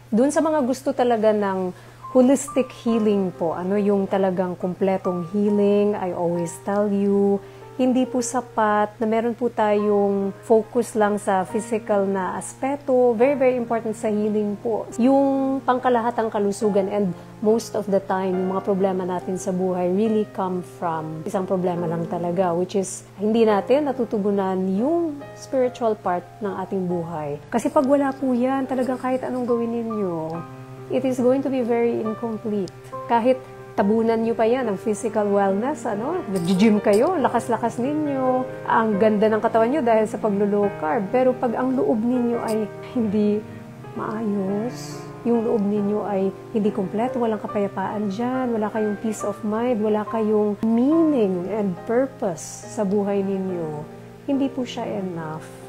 Doon sa mga gusto talaga ng holistic healing po, ano yung talagang kumpletong healing, I always tell you, hindi po sapat na meron po tayong focus lang sa physical na aspeto. Very, very important sa healing po. Yung pangkalahatang kalusugan and most of the time, yung mga problema natin sa buhay really come from isang problema lang talaga, which is hindi natin natutugunan yung spiritual part ng ating buhay. Kasi pag wala po yan, talagang kahit anong gawin ninyo, it is going to be very incomplete. Kahit tabunan nyo pa yan ng physical wellness, nag-gym kayo, lakas-lakas ninyo, ang ganda ng katawan nyo dahil sa paglo-low carb. Pero pag ang loob ninyo ay hindi maayos, yung loob ninyo ay hindi kompleto, walang kapayapaan dyan, wala kayong peace of mind, wala kayong meaning and purpose sa buhay ninyo, hindi po siya enough.